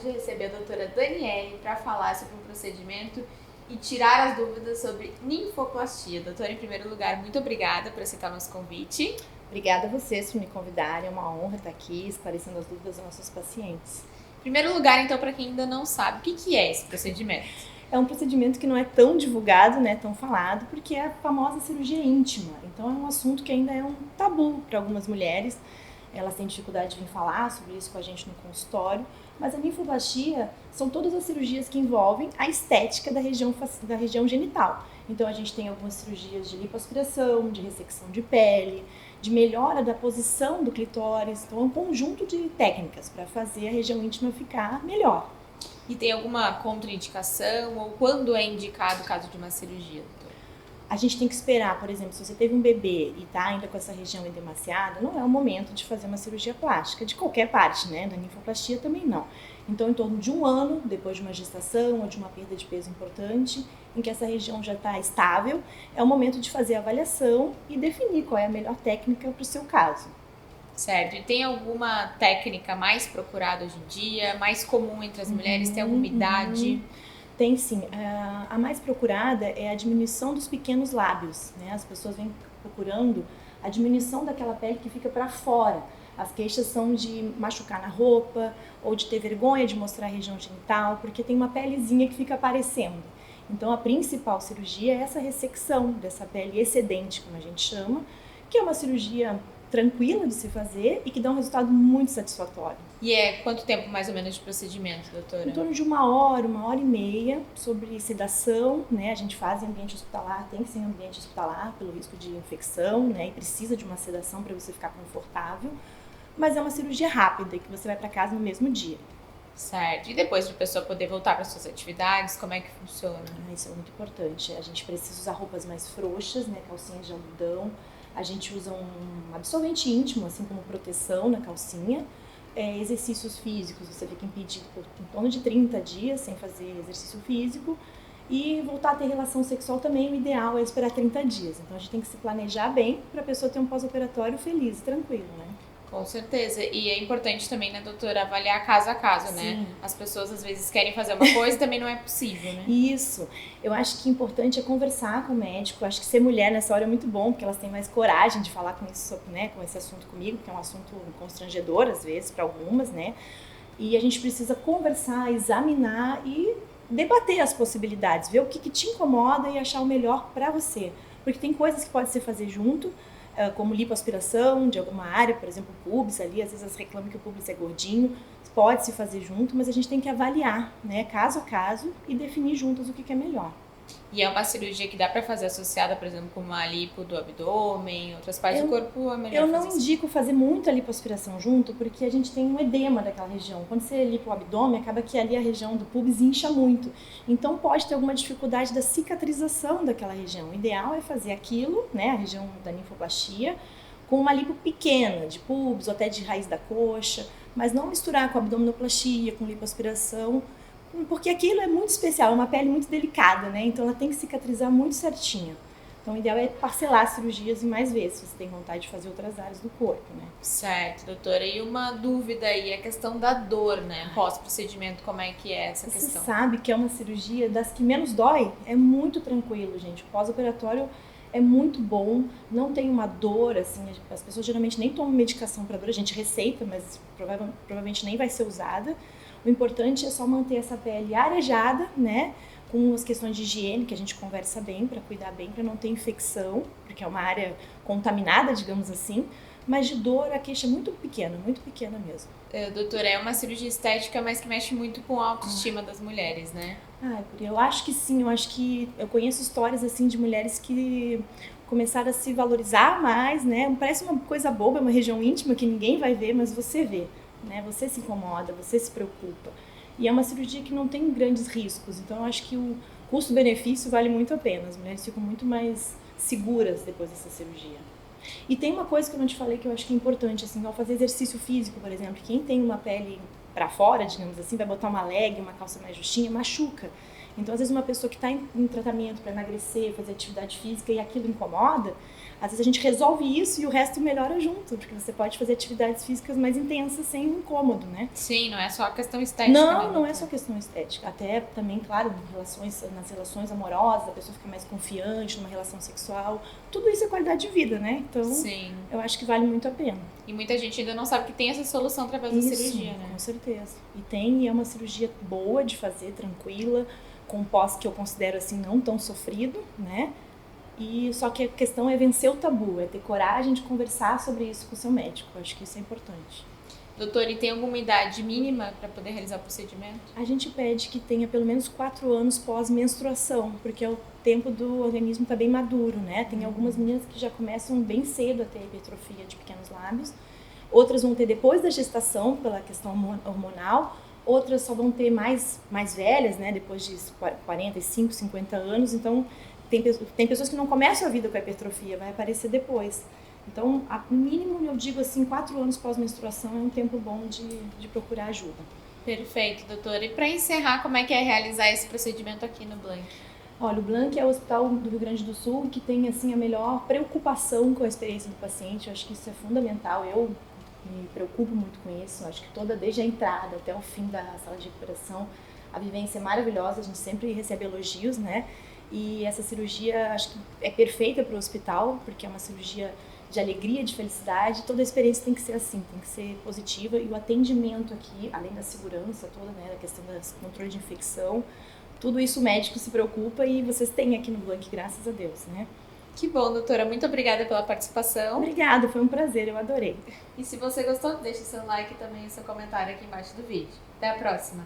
de receber a doutora Daniele para falar sobre um procedimento e tirar as dúvidas sobre ninfoplastia. Doutora, em primeiro lugar, muito obrigada por aceitar o nosso convite. Obrigada a vocês por me convidarem, é uma honra estar aqui esclarecendo as dúvidas dos nossos pacientes. Em primeiro lugar, então, para quem ainda não sabe, o que é esse procedimento? É um procedimento que não é tão divulgado, né, tão falado, porque é a famosa cirurgia íntima. Então é um assunto que ainda é um tabu para algumas mulheres. Elas têm dificuldade de vir falar sobre isso com a gente no consultório. Mas a ninfoplastia são todas as cirurgias que envolvem a estética da região genital. Então a gente tem algumas cirurgias de lipoaspiração, de ressecção de pele, de melhora da posição do clitóris. Então é um conjunto de técnicas para fazer a região íntima ficar melhor. E tem alguma contraindicação ou quando é indicado o caso de uma cirurgia, doutora? A gente tem que esperar, por exemplo, se você teve um bebê e está ainda com essa região edemaciada, não é o momento de fazer uma cirurgia plástica, de qualquer parte, né? Da ninfoplastia também não. Então, em torno de um ano, depois de uma gestação ou de uma perda de peso importante, em que essa região já está estável, é o momento de fazer a avaliação e definir qual é a melhor técnica para o seu caso. Certo. E tem alguma técnica mais procurada hoje em dia, mais comum entre as mulheres? Tem alguma idade? Tem sim. A mais procurada é a diminuição dos pequenos lábios, né? As pessoas vêm procurando a diminuição daquela pele que fica para fora. As queixas são de machucar na roupa ou de ter vergonha de mostrar a região genital, porque tem uma pelezinha que fica aparecendo. Então a principal cirurgia é essa ressecção dessa pele excedente, como a gente chama, que é uma cirurgia tranquila de se fazer e que dá um resultado muito satisfatório. E é quanto tempo mais ou menos de procedimento, doutora? Em torno de uma hora e meia, sobre sedação, né? A gente faz em ambiente hospitalar, tem que ser em ambiente hospitalar pelo risco de infecção, né? E precisa de uma sedação para você ficar confortável. Mas é uma cirurgia rápida e que você vai para casa no mesmo dia. Certo. E depois de a pessoa poder voltar para suas atividades, como é que funciona? Isso é muito importante. A gente precisa usar roupas mais frouxas, né? Calcinhas de algodão. A gente usa um absorvente íntimo, assim como proteção na calcinha. Exercícios físicos, você fica impedido por em torno de 30 dias sem fazer exercício físico. E voltar a ter relação sexual também, o ideal é esperar 30 dias. Então a gente tem que se planejar bem para a pessoa ter um pós-operatório feliz e tranquilo, né? Com certeza. E é importante também, né, doutora, avaliar caso a caso, né? Sim. As pessoas às vezes querem fazer uma coisa e também não é possível, né? Isso. Eu acho que o importante é conversar com o médico. Eu acho que ser mulher nessa hora é muito bom, porque elas têm mais coragem de falar com isso, né, com esse assunto comigo, que é um assunto constrangedor às vezes para algumas, né? E a gente precisa conversar, examinar e debater as possibilidades, ver o que te incomoda e achar o melhor para você. Porque tem coisas que pode ser fazer junto, como lipoaspiração de alguma área, por exemplo, o pubis ali, às vezes elas reclamam que o pubis é gordinho, pode se fazer junto, mas a gente tem que avaliar, né, caso a caso e definir juntos o que é melhor. E é uma cirurgia que dá para fazer associada, por exemplo, com uma lipo do abdômen, outras partes do corpo, é melhor Eu fazer não indico fazer muita lipoaspiração junto, porque a gente tem um edema daquela região. Quando você lipa o abdômen, acaba que ali a região do pubis incha muito. Então pode ter alguma dificuldade da cicatrização daquela região. O ideal é fazer aquilo, né, a região da ninfoplastia, com uma lipo pequena, de pubis ou até de raiz da coxa, mas não misturar com abdominoplastia, com lipoaspiração, porque aquilo é muito especial, é uma pele muito delicada, né? Então ela tem que cicatrizar muito certinho. Então o ideal é parcelar cirurgias em mais vezes, se você tem vontade de fazer outras áreas do corpo, né? Certo, doutora. E uma dúvida aí, a questão da dor, né? Pós-procedimento, como é que é essa questão? Você sabe que é uma cirurgia das que menos dói? É muito tranquilo, gente. O pós-operatório é muito bom, não tem uma dor, assim, as pessoas geralmente nem tomam medicação para dor, a gente receita, mas provavelmente nem vai ser usada. O importante é só manter essa pele arejada, né? Com as questões de higiene, que a gente conversa bem, para cuidar bem, para não ter infecção, porque é uma área contaminada, digamos assim. Mas de dor, a queixa é muito pequena mesmo. Doutora, é uma cirurgia estética, mas que mexe muito com a autoestima das mulheres, né? Eu acho que sim, eu conheço histórias assim de mulheres que começaram a se valorizar mais, né? Parece uma coisa boba, uma região íntima que ninguém vai ver, mas você vê. Né? Você se incomoda, você se preocupa. E é uma cirurgia que não tem grandes riscos, então eu acho que o custo-benefício vale muito a pena. As mulheres ficam muito mais seguras depois dessa cirurgia. E tem uma coisa que eu não te falei que eu acho que é importante, assim, ao fazer exercício físico, por exemplo, quem tem uma pele para fora, digamos assim, vai botar uma leg, uma calça mais justinha, machuca. Então, às vezes, uma pessoa que está em tratamento para emagrecer, fazer atividade física e aquilo incomoda, às vezes a gente resolve isso e o resto melhora junto, porque você pode fazer atividades físicas mais intensas sem incômodo, né? Sim, não é só a questão estética. Não, não é só questão estética. Até também, claro, nas relações amorosas, a pessoa fica mais confiante numa relação sexual. Tudo isso é qualidade de vida, né? Então, sim, eu acho que vale muito a pena. E muita gente ainda não sabe que tem essa solução através da cirurgia, né? Com certeza. E é uma cirurgia boa de fazer, tranquila, com um pós que eu considero assim não tão sofrido, né? E só que a questão é vencer o tabu, é ter coragem de conversar sobre isso com o seu médico. Eu acho que isso é importante. Doutor, e tem alguma idade mínima para poder realizar o procedimento? A gente pede que tenha pelo menos 4 anos pós-menstruação, porque é o tempo do organismo estar bem maduro, né? Tem algumas meninas que já começam bem cedo a ter hipertrofia de pequenos lábios, outras vão ter depois da gestação, pela questão hormonal, outras só vão ter mais velhas, né? Depois de 45, 50 anos, então tem pessoas que não começam a vida com a hipertrofia, vai aparecer depois. Então, no mínimo, eu digo assim, 4 anos pós-menstruação é um tempo bom de procurar ajuda. Perfeito, doutora. E para encerrar, como é que é realizar esse procedimento aqui no Blank? Olha, o Blank é o hospital do Rio Grande do Sul que tem assim a melhor preocupação com a experiência do paciente. Eu acho que isso é fundamental. Eu me preocupo muito com isso. Eu acho que desde a entrada até o fim da sala de recuperação, a vivência é maravilhosa. A gente sempre recebe elogios, né? E essa cirurgia, acho que é perfeita para o hospital, porque é uma cirurgia de alegria, de felicidade. Toda a experiência tem que ser assim, tem que ser positiva. E o atendimento aqui, além da segurança toda, né, da questão do controle de infecção, tudo isso o médico se preocupa e vocês têm aqui no Blank, graças a Deus, né? Que bom, doutora. Muito obrigada pela participação. Obrigada, foi um prazer, eu adorei. E se você gostou, deixe seu like e também o seu comentário aqui embaixo do vídeo. Até a próxima!